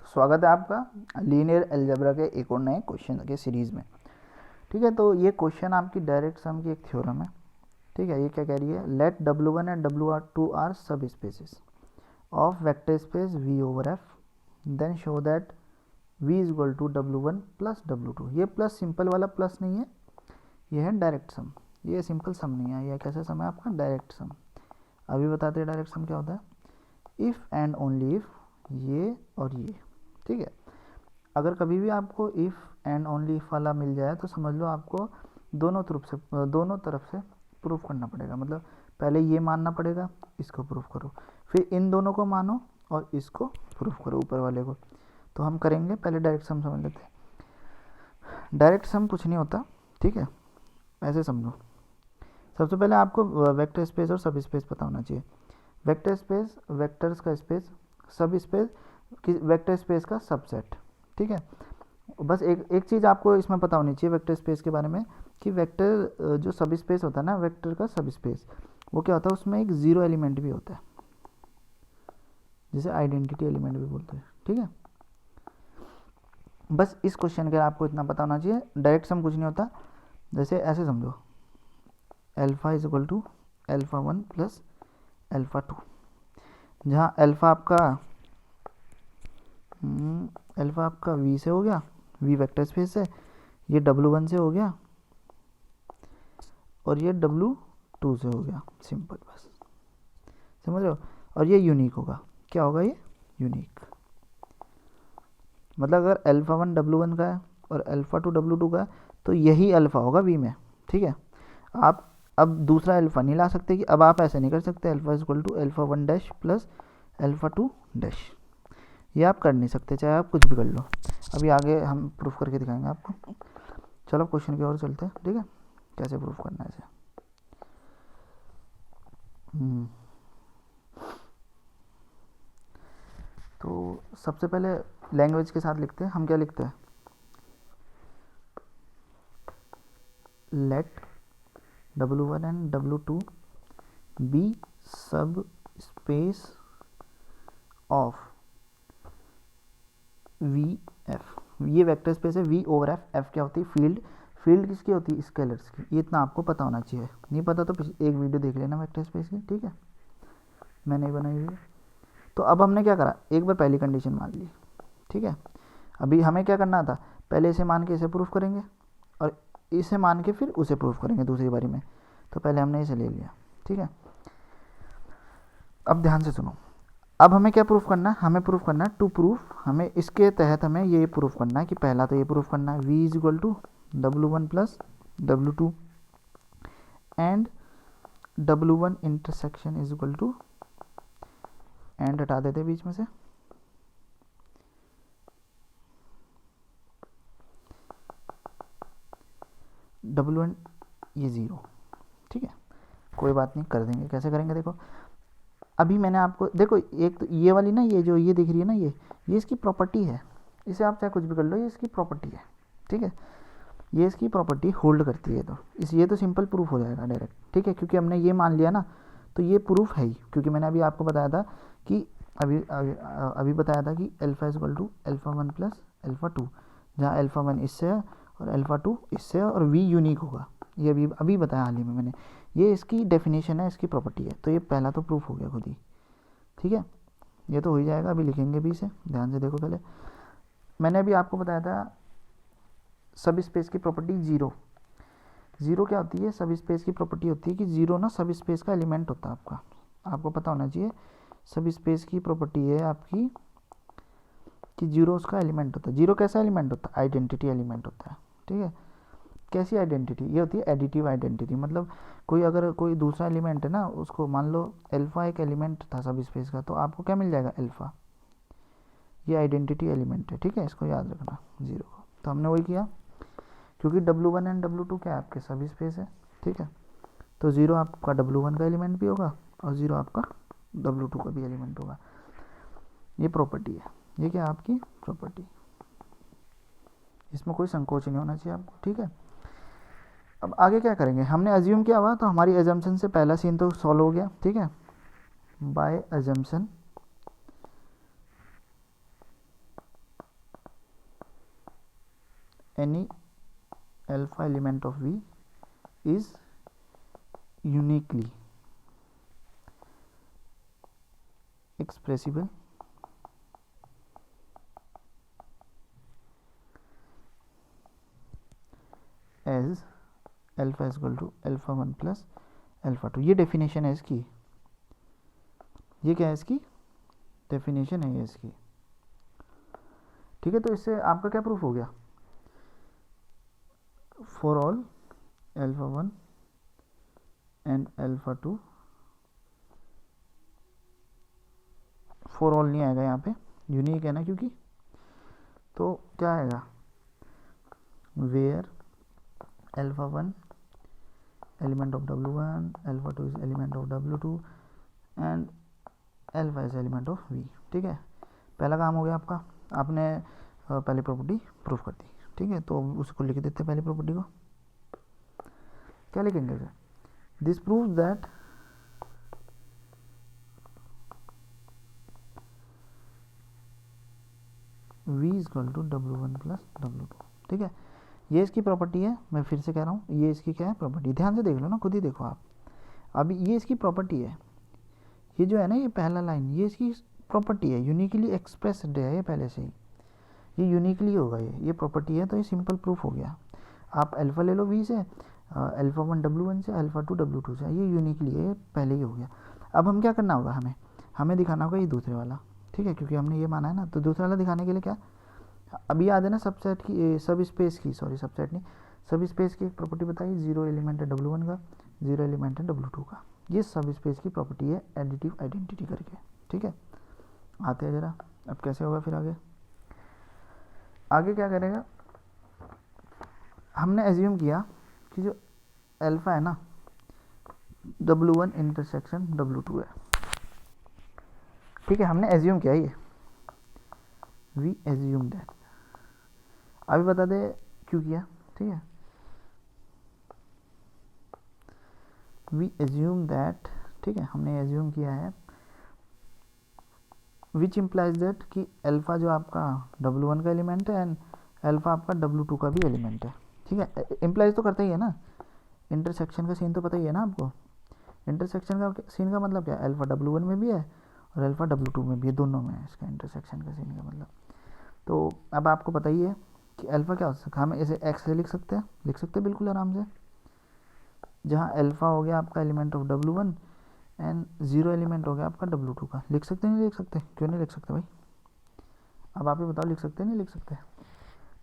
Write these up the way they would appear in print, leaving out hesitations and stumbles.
स्वागत है आपका लीनियर अलजेब्रा के एक और नए क्वेश्चन के सीरीज़ में। ठीक है, तो ये क्वेश्चन आपकी डायरेक्ट सम की एक थ्योरम है। ठीक है, ये क्या कह रही है, let W1 and W2 are subspaces of vector space V over F, then show that V is equal to W1 plus W2। ये प्लस सिंपल वाला प्लस नहीं है, ये है डायरेक्ट सम। ये सिंपल सम नहीं है, ये कैसा सम है आपका, डायरेक्ट सम। अभी बताते हैं डायरेक्ट सम क्या होता है। इफ़ एंड ओनली इफ़ ये और ये, ठीक है, अगर कभी भी आपको इफ़ एंड ओनली इफ़ वाला मिल जाए तो समझ लो आपको दोनों तरफ से प्रूफ करना पड़ेगा। मतलब पहले ये मानना पड़ेगा, इसको प्रूफ करो, फिर इन दोनों को मानो और इसको प्रूफ करो, ऊपर वाले को। तो हम करेंगे, पहले डायरेक्ट सम समझ लेते हैं। डायरेक्ट सम कुछ नहीं होता, ठीक है, ऐसे समझो। सबसे पहले आपको वेक्टर स्पेस और सब स्पेस पता होना चाहिए। वेक्टर स्पेस वेक्टर्स का स्पेस, सब स्पेस वेक्टर स्पेस का सबसेट। ठीक है, बस एक चीज़ आपको इसमें पता होनी चाहिए वेक्टर स्पेस के बारे में कि वेक्टर जो सब स्पेस होता है ना, वेक्टर का सब स्पेस, वो क्या होता है, उसमें एक ज़ीरो एलिमेंट भी होता है, जिसे आइडेंटिटी एलिमेंट भी बोलते हैं। ठीक है, बस इस क्वेश्चन के आपको इतना पता होना चाहिए। डायरेक्ट सम कुछ नहीं होता, जैसे ऐसे समझो, alpha is equal to alpha 1 plus alpha 2, जहाँ अल्फा आपका V से हो गया, V वेक्टर स्पेस से, ये W1 से हो गया और ये W2 से हो गया। सिंपल, बस समझ लो। और ये यूनिक होगा, क्या होगा ये, यूनिक। मतलब अगर अल्फा 1 W1 का है और अल्फा 2 W2 का है तो यही अल्फा होगा V में। ठीक है, आप अब दूसरा अल्फा नहीं ला सकते कि अब आप ऐसे नहीं कर सकते alpha is equal to alpha 1 dash plus alpha 2 dash, ये आप कर नहीं सकते, चाहे आप कुछ भी कर लो। अभी आगे हम प्रूफ करके दिखाएंगे आपको। चलो क्वेश्चन की ओर चलते हैं, ठीक है, कैसे प्रूफ करना है इसे। तो सबसे पहले लैंग्वेज के साथ लिखते हैं। हम क्या लिखते हैं, let W1 and W2 be subspace of V F. ये वेक्टर स्पेस है V ओवर F। F क्या होती है, फील्ड। फील्ड किसकी होती है, स्केलर्स की। ये इतना आपको पता होना चाहिए, नहीं पता तो एक वीडियो देख लेना वेक्टर स्पेस की, ठीक है, मैंने बनाई हुई है। तो अब हमने क्या करा, एक बार पहली कंडीशन मान ली, ठीक है। अभी हमें क्या करना था, पहले इसे मान के इसे प्रूफ करेंगे और इसे मान के फिर उसे प्रूफ करेंगे दूसरी बारी में। तो पहले हमने इसे ले लिया, ठीक है। अब ध्यान से सुनो, अब हमें क्या प्रूफ करना है, हमें प्रूफ करना है टू प्रूफ, हमें इसके तहत हमें ये प्रूफ करना है कि पहला तो ये प्रूफ करना है V is equal to W1 plus W2 and W1 intersection is equal to, and हटा देते बीच में से, W1 ये ज़ीरो। ठीक है, कोई बात नहीं, कर देंगे। कैसे करेंगे, देखो अभी मैंने आपको, देखो एक तो ये वाली ना, ये जो ये दिख रही है ना, ये इसकी प्रॉपर्टी है। इसे आप चाहे कुछ भी कर लो, ये इसकी प्रॉपर्टी है। ठीक है, ये इसकी प्रॉपर्टी होल्ड करती है। तो ये तो सिंपल प्रूफ हो जाएगा डायरेक्ट, ठीक है, क्योंकि हमने ये मान लिया ना, तो ये प्रूफ है ही। क्योंकि मैंने अभी आपको बताया था कि अभी बताया था कि alpha is equal to alpha 1 plus alpha 2, जहाँ अल्फा 1 इससे है और अल्फा 2 इससे है और V यूनिक होगा। ये अभी बताया हाल ही में मैंने, ये इसकी डेफिनेशन है, इसकी प्रॉपर्टी है। तो ये पहला तो प्रूफ हो गया खुद ही, ठीक है, ये तो हो ही जाएगा। अभी लिखेंगे भी इसे, ध्यान से देखो। पहले मैंने अभी आपको बताया था सब स्पेस की प्रॉपर्टी ज़ीरो। ज़ीरो क्या होती है, सब स्पेस की प्रॉपर्टी होती है कि ज़ीरो ना सब स्पेस का एलिमेंट होता है। आपको पता होना चाहिए, सब स्पेस की प्रॉपर्टी है आपकी कि जीरो उसका एलिमेंट होता है। जीरो कैसा एलिमेंट होता है, आइडेंटिटी एलिमेंट होता है। ठीक है, कैसी आइडेंटिटी, ये होती है एडिटिव आइडेंटिटी। मतलब अगर कोई दूसरा एलिमेंट है ना, उसको मान लो अल्फा एक एलिमेंट था सब स्पेस का, तो आपको क्या मिल जाएगा, अल्फा, ये आइडेंटिटी एलिमेंट है। ठीक है, इसको याद रखना ज़ीरो को। तो हमने वही किया, क्योंकि W1 एंड W2 क्या है, आपके सब स्पेस है। ठीक है, तो ज़ीरो आपका W1 का एलिमेंट भी होगा और ज़ीरो आपका W2 का भी एलिमेंट होगा। ये प्रॉपर्टी है, ये क्या आपकी प्रॉपर्टी, इसमें कोई संकोच नहीं होना चाहिए आपको। ठीक है, अब आगे क्या करेंगे, हमने अज्यूम किया हुआ, तो हमारी अजम्पशन से पहला सीन तो सॉल्व हो गया। ठीक है, by assumption any alpha element of V is uniquely expressible as alpha is equal to alpha 1 plus alpha 2। ये डेफिनेशन है इसकी, ये क्या है इसकी डेफिनेशन है ये इसकी, ठीक है। तो इससे आपका क्या प्रूफ हो गया, for all alpha 1 and alpha 2, for all नहीं आएगा यहाँ पे, यूनिक है ना क्योंकि, तो क्या आएगा, where alpha 1 element of W1, alpha 2 is element of W2 and alpha is element of V, ठीक है। पहला काम हो गया आपका, आपने पहली प्रॉपर्टी प्रूफ कर दी, ठीक है। तो उसको लिख देते हैं, पहली प्रॉपर्टी को क्या लिखेंगे, this proves that V is equal to W1 plus W2, ठीक है। ये इसकी प्रॉपर्टी है, मैं फिर से कह रहा हूँ, ये इसकी क्या है प्रॉपर्टी, ध्यान से देख लो ना, खुद ही देखो आप। अभी ये इसकी प्रॉपर्टी है, ये जो है ना ये पहला लाइन, ये इसकी प्रॉपर्टी है, यूनिकली एक्सप्रेस्ड है ये पहले से ही, ये यूनिकली होगा, ये प्रॉपर्टी है, तो ये सिंपल प्रूफ हो गया। आप अल्फ़ा ले लो V से, alpha 1 W1 से, alpha 2 W2 से, ये यूनिकली है, ये पहले ही हो गया। अब हम क्या करना होगा, हमें दिखाना होगा ये दूसरे वाला, ठीक है, क्योंकि हमने ये माना है ना। तो दूसरा वाला दिखाने के लिए क्या, अभी याद है ना सबसेट की, सब स्पेस की, सॉरी सबसेट नहीं, सब स्पेस की एक प्रॉपर्टी बताई, 0 एलिमेंट है W1 का, 0 एलिमेंट है W2 का, ये सब स्पेस की प्रॉपर्टी है एडिटिव आइडेंटिटी करके, ठीक है। आते हैं जरा, अब कैसे होगा फिर आगे क्या करेगा, हमने एज्यूम किया कि जो अल्फा है ना W1 इंटरसेक्शन W2 है, ठीक है, हमने एज्यूम किया ये, वी एज्यूम दैट, अभी बता दे क्यों किया, ठीक है। वी एज्यूम दैट, ठीक है, हमने एज्यूम किया है, विच इम्प्लाइज दैट कि अल्फा जो आपका W1 का एलिमेंट है एंड अल्फा आपका W2 का भी एलिमेंट है, ठीक है। इम्प्लाइज तो करता ही है ना, इंटरसेक्शन का सीन तो पता ही है ना आपको, इंटरसेक्शन का सीन का मतलब क्या है, अल्फा W1 में भी है और अल्फा W2 में भी है, दोनों में है इसका इंटरसेक्शन का सीन का मतलब। तो अब आपको पता ही है कि अल्फा क्या हो सकता है, हम इसे एक्स से लिख सकते हैं बिल्कुल आराम से, जहाँ अल्फा हो गया आपका element of W1 and 0 element हो गया आपका W2 का। लिख सकते नहीं लिख सकते, क्यों नहीं लिख सकते भाई, अब आप ही बताओ, लिख सकते नहीं लिख सकते,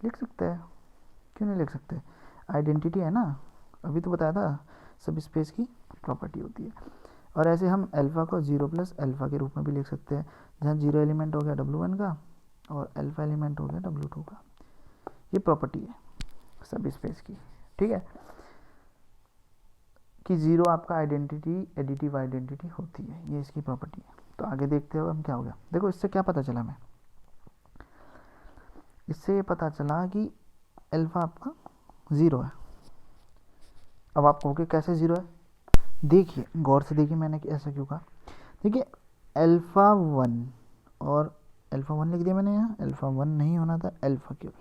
लिख सकते हैं, क्यों नहीं लिख सकते, आइडेंटिटी है ना, अभी तो बताया था सब स्पेस की प्रॉपर्टी होती है। और ऐसे हम अल्फा को 0 प्लस अल्फा के रूप में भी लिख सकते हैं, जहाँ 0 एलिमेंट हो गया W1 का और अल्फा एलिमेंट हो गया W2 का, ये प्रॉपर्टी है सब स्पेस की, ठीक है, कि 0 आपका आइडेंटिटी एडिटिव आइडेंटिटी होती है, ये इसकी प्रॉपर्टी है। तो आगे देखते हो हम क्या हो गया, देखो इससे क्या पता चला, हमें इससे ये पता चला कि अल्फा आपका 0 है। अब आप कहोगे कैसे 0 है, देखिए गौर से देखिए, मैंने ऐसा क्यों कहा, देखिए अल्फा 1 और अल्फा 1 लिख दिया मैंने, यहाँ अल्फा 1 नहीं होना था, अल्फा केवल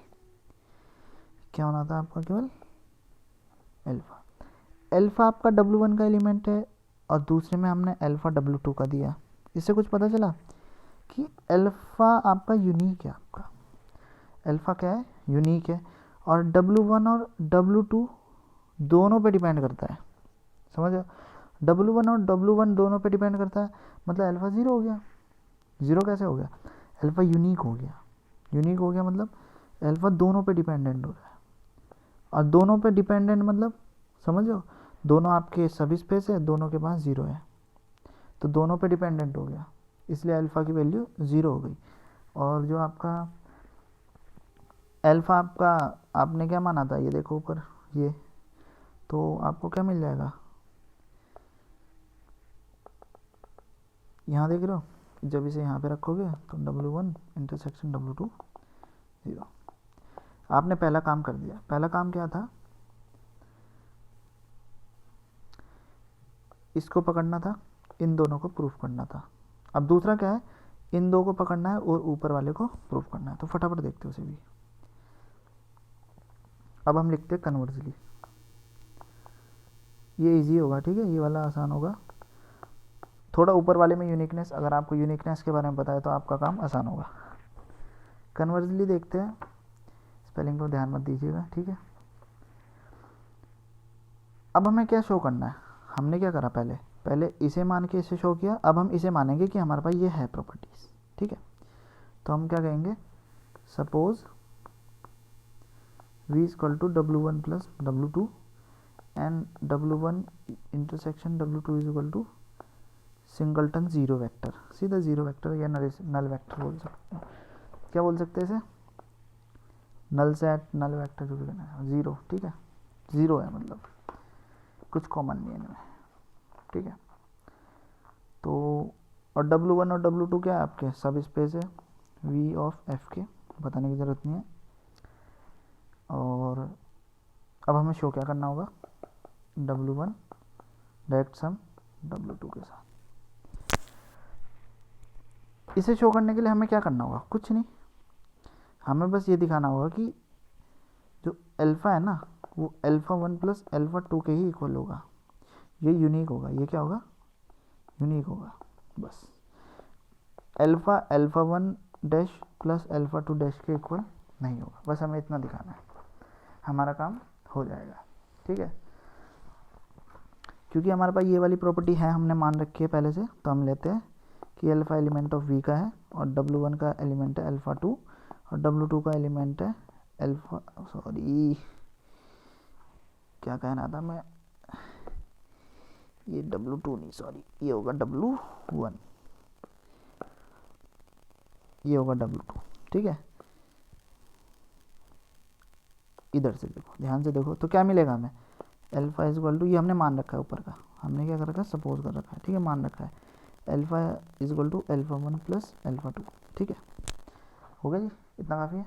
क्या होना था आपका, केवल अल्फा। अल्फा आपका W1 का एलिमेंट है और दूसरे में हमने अल्फा W2 का दिया, इससे कुछ पता चला कि अल्फा आपका यूनिक है, आपका अल्फा क्या है, यूनिक है, और W1 और W2 दोनों पे डिपेंड करता है, समझ, W1 और W1 दोनों पे डिपेंड करता है, मतलब अल्फा 0 हो गया। 0 कैसे हो गया, अल्फा यूनिक हो गया, यूनिक हो गया मतलब अल्फा दोनों पे डिपेंडेंट हो रहा है, और दोनों पे डिपेंडेंट मतलब समझो, दोनों आपके सब स्पेस है, दोनों के पास 0 है, तो दोनों पे डिपेंडेंट हो गया, इसलिए अल्फा की वैल्यू 0 हो गई। और जो आपका अल्फा आपका आपने क्या माना था, ये देखो ऊपर ये, तो आपको क्या मिल जाएगा, यहाँ देख रहे हो, जब इसे यहाँ पे रखोगे तो W1 इंटरसेक्शन W2 0। आपने पहला काम कर दिया, पहला काम क्या था, इसको पकड़ना था, इन दोनों को प्रूफ करना था। अब दूसरा क्या है, इन दो को पकड़ना है और ऊपर वाले को प्रूफ करना है। तो फटाफट देखते हो उसे भी, अब हम लिखते हैं कन्वर्सली, ये इजी होगा, ठीक है, ये वाला आसान होगा। थोड़ा ऊपर वाले में यूनिकनेस, अगर आपको यूनिकनेस के बारे में पता है तो आपका काम आसान होगा। कन्वर्सली देखते हैं, स्पेलिंग पर ध्यान मत दीजिएगा, ठीक है। अब हमें क्या शो करना है, हमने क्या करा, पहले इसे मान के इसे शो किया, अब हम इसे मानेंगे कि हमारे पास ये है प्रॉपर्टीज, ठीक है। तो हम क्या कहेंगे, suppose v equal to W1 plus W2 and W1 intersection W2 is equal to singleton zero vector, सीधा जीरो वेक्टर या नल वेक्टर बोल सकते हैं, क्या बोल सकते हैं इसे, नल सेट, नल वेक्टर, जो भी कहना है, जीरो, ठीक है, जीरो है मतलब कुछ कॉमन नहीं है इनमें, ठीक है। तो और W1 और W2 क्या है आपके, सब स्पेस है V ऑफ F के, बताने की ज़रूरत नहीं है। और अब हमें शो क्या करना होगा, W1 डायरेक्ट सम W2 के साथ। इसे शो करने के लिए हमें क्या करना होगा, कुछ नहीं, हमें बस ये दिखाना होगा कि जो अल्फ़ा है ना वो α1 प्लस α2 के ही इक्वल होगा, ये यूनिक होगा, ये क्या होगा, यूनिक होगा। बस α1 डैश प्लस α2 डैश के इक्वल नहीं होगा, बस हमें इतना दिखाना है, हमारा काम हो जाएगा, ठीक है। क्योंकि हमारे पास ये वाली प्रॉपर्टी है, हमने मान रखी है पहले से, तो हम लेते हैं कि अल्फ़ा एलिमेंट ऑफ V का है और W1 का एलिमेंट है α2 और W2 का एलिमेंट है अल्फ़ा, सॉरी क्या कहना था मैं, ये W2 नहीं, सॉरी ये होगा W1, ये होगा W2, ठीक है। इधर से देखो, ध्यान से देखो, तो क्या मिलेगा हमें, अल्फ़ा इज इक्वल टू, ये हमने मान रखा है ऊपर का, हमने क्या कर रखा है, सपोज कर रखा है, ठीक है, मान रखा है, alpha is equal to α1 plus α2, ठीक है, हो गया जी, इतना काफ़ी है,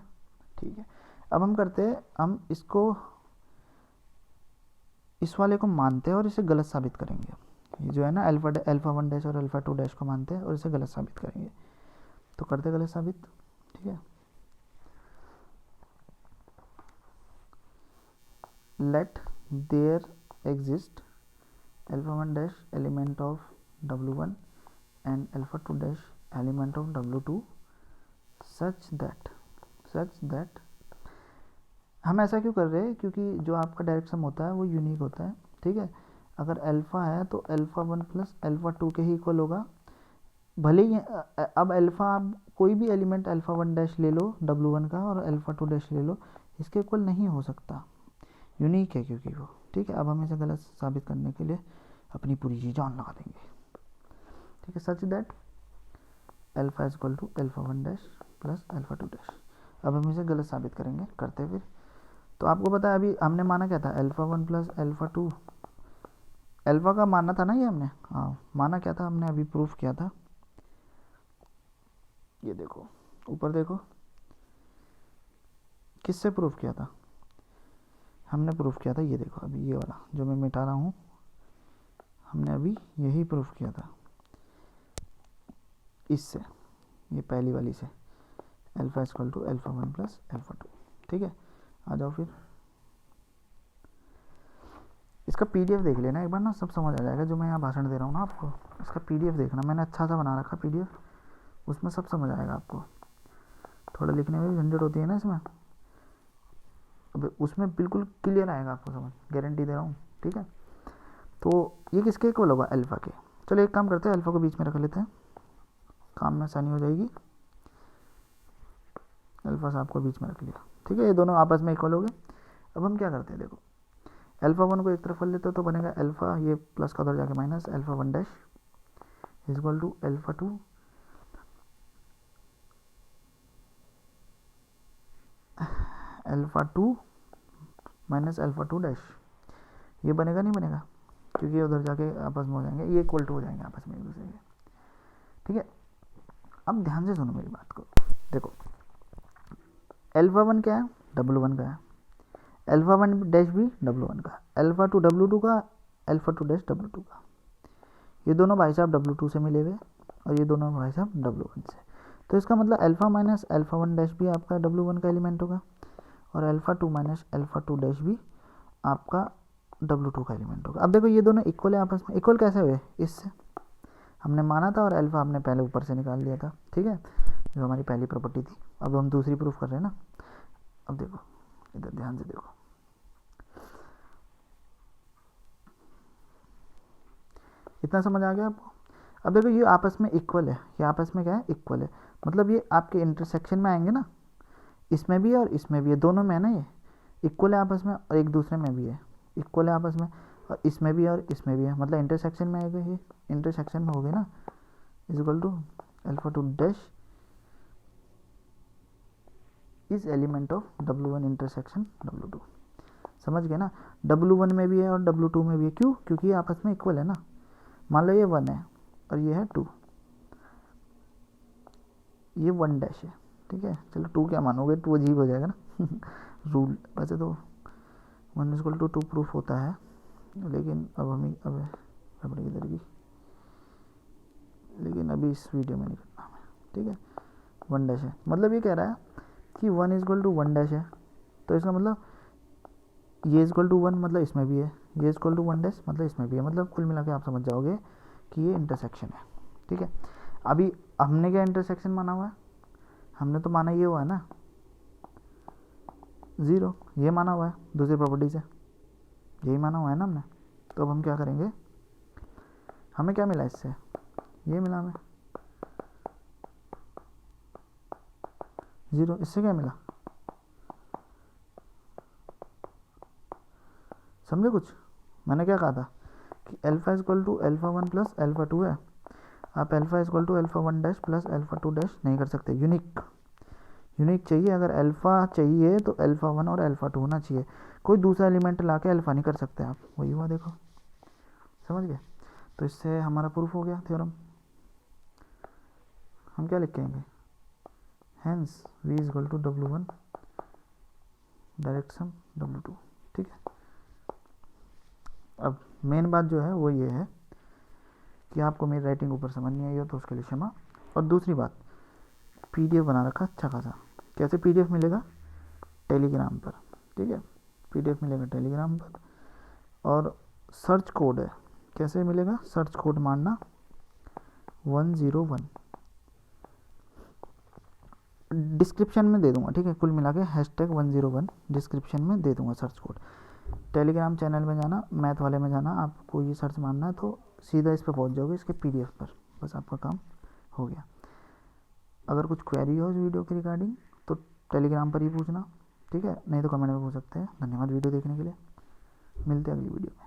ठीक है। अब हम करते हैं, हम इसको, इस वाले को मानते हैं और इसे गलत साबित करेंगे, ये जो है ना α1 डैश और α2 डैश को मानते हैं और इसे गलत साबित करेंगे, तो करते गलत साबित, ठीक है। Let there exist α1 dash element of W1 and α2 dash element of W2 such that हम ऐसा क्यों कर रहे हैं, क्योंकि जो आपका डायरेक्ट सम होता है वो यूनिक होता है, ठीक है। अगर अल्फ़ा है तो α1 प्लस α2 के ही इक्वल होगा, भले ही अब अल्फ़ा, आप कोई भी एलिमेंट α1 डैश ले लो W1 का और α2 डैश ले लो, इसके इक्वल नहीं हो सकता, यूनिक है क्योंकि वो, ठीक है। अब हम इसे गलत साबित करने के लिए अपनी पूरी जी जान लगा देंगे, ठीक है। Such that alpha is equal to α1 dash plus α2 dash, अब हम इसे गलत साबित करेंगे, करते फिर। तो आपको पता है अभी हमने माना क्या था, α1 प्लस α2, अल्फ़ा का मानना था ना ये हमने, हाँ माना क्या था हमने, अभी प्रूफ किया था, ये देखो ऊपर देखो, किससे प्रूफ किया था, हमने प्रूफ किया था, ये देखो अभी ये वाला जो मैं मिटा रहा हूँ, हमने अभी यही प्रूफ किया था इससे, ये पहली वाली से, अल्फ़ा इक्वल टू α1 प्लस α2, ठीक है। आ जाओ फिर, इसका PDF देख लेना एक बार ना, सब समझ आ जाएगा, जो मैं यहाँ भाषण दे रहा हूँ ना आपको, इसका PDF देखना, मैंने अच्छा सा बना रखा PDF, उसमें सब समझ आएगा आपको, थोड़ा लिखने में भी झंझट होती है ना इसमें, अब उसमें बिल्कुल क्लियर आएगा आपको समझ, गारंटी दे रहा हूँ, ठीक है। तो ये किसके इक्वल होगा, अल्फ़ा के। चलो एक काम करते हैं, अल्फ़ा को बीच में रख लेते हैं, काम में आसानी हो जाएगी, अल्फ़ा साहब को बीच में रख लिया, ठीक है, ये दोनों आपस में इक्वल हो गए। अब हम क्या करते हैं, देखो α1 को एक तरफ कर लेते हो तो बनेगा अल्फ़ा, ये प्लस का उधर जाके minus, α1 dash is equal to α2 minus α2 dash, ये बनेगा नहीं बनेगा, क्योंकि उधर जाके आपस में हो जाएंगे, ये इक्वल टू हो जाएंगे आपस में एक दूसरे के, ठीक है। अब ध्यान से सुनो मेरी बात को, देखो α1 क्या है, W1 का है, α1 डैश भी W1 का, α2 W2 का, α2 डैश W2 का, ये दोनों भाई साहब W2 से मिले हुए और ये दोनों भाई साहब W1 से, तो इसका मतलब अल्फ़ा माइनस α1 डैश भी आपका W1 का एलिमेंट होगा और alpha two minus alpha two dash भी आपका W2 का एलिमेंट होगा। अब देखो ये दोनों इक्वल है आपस में, इक्वल कैसे हुए, इससे हमने माना था और अल्फ़ा हमने पहले ऊपर से निकाल लिया था, ठीक है, जो हमारी पहली प्रॉपर्टी थी। अब हम दूसरी प्रूफ कर रहे हैं ना। अब देखो इधर ध्यान से देखो, इतना समझ आ गया आपको। अब देखो ये आपस में इक्वल है, ये आपस में क्या है, इक्वल है, मतलब ये आपके इंटरसेक्शन में आएंगे ना, इसमें भी है और इसमें भी है, दोनों में है ना, ये इक्वल है आपस में और एक दूसरे में भी है, इक्वल है आपस में और इसमें भी है और इसमें भी है, मतलब इंटरसेक्शन में आएगा, ये इंटरसेक्शन में हो गए ना, is equal to alpha two dash is element of W1 intersection W2। समझ गए ना, W1 में भी है और W2 में भी है, क्यों, क्योंकि ये आपस में इक्वल है ना। मान लो ये 1 है और ये है 2, ये 1 डैश है, ठीक है, चलो 2 क्या मानोगे, 2 अजीब हो जाएगा ना रूल, वैसे तो 1 इज इक्वल टू 2 प्रूफ होता है, लेकिन अब हमें अब अपनी इधर की, लेकिन अभी इस वीडियो में नहीं करना हमें, ठीक है। 1 डैश है, मतलब ये कह रहा है कि 1 इज इक्वल टू 1 डैश है, तो इसका मतलब ये इज इक्वल टू 1 मतलब इसमें भी है, ये इज इक्वल टू 1 डैश मतलब इसमें भी है, मतलब कुल मिला के आप समझ जाओगे कि ये इंटरसेक्शन है, ठीक है। अभी हमने क्या इंटरसेक्शन माना हुआ है, हमने तो माना ये हुआ है ना 0, ये माना हुआ है दूसरी प्रॉपर्टी से, यही माना हुआ है ना हमने। तो अब हम क्या करेंगे, हमें क्या मिला इससे, ये मिला हमें 0, इससे क्या मिला, समझे कुछ। मैंने क्या कहा था कि alpha is equal to alpha 1 plus alpha 2 है, आप alpha is equal to alpha 1 dash plus alpha 2 dash नहीं कर सकते, यूनिक चाहिए। अगर अल्फ़ा चाहिए तो अल्फ़ा 1 और अल्फ़ा 2 होना चाहिए, कोई दूसरा एलिमेंट ला के अल्फ़ा नहीं कर सकते आप, वही हुआ देखो, समझ गए। तो इससे हमारा प्रूफ हो गया थ्योरम। हम क्या लिखेंगे, hence V is equal to W1 direct sum W2, ठीक है। अब मेन बात जो है वो ये है कि आपको मेरी राइटिंग ऊपर समझ नहीं आई हो तो उसके लिए क्षमा। और दूसरी बात, PDF बना रखा अच्छा खासा, कैसे PDF मिलेगा, टेलीग्राम पर, ठीक है, PDF मिलेगा टेलीग्राम पर। और सर्च कोड है, कैसे मिलेगा, सर्च कोड मारना 101, डिस्क्रिप्शन में दे दूंगा, ठीक है, कुल मिला के #101 डिस्क्रिप्शन में दे दूंगा सर्च कोड। टेलीग्राम चैनल में जाना, मैथ वाले में जाना, आपको ये सर्च मारना है तो सीधा इस पर पहुंच जाओगे, इसके PDF पर, बस आपका काम हो गया। अगर कुछ क्वेरी हो इस वीडियो के रिगार्डिंग तो टेलीग्राम पर ही पूछना, ठीक है, नहीं तो कमेंट में पूछ सकते हैं। धन्यवाद वीडियो देखने के लिए, मिलते हैं अगली वीडियो में।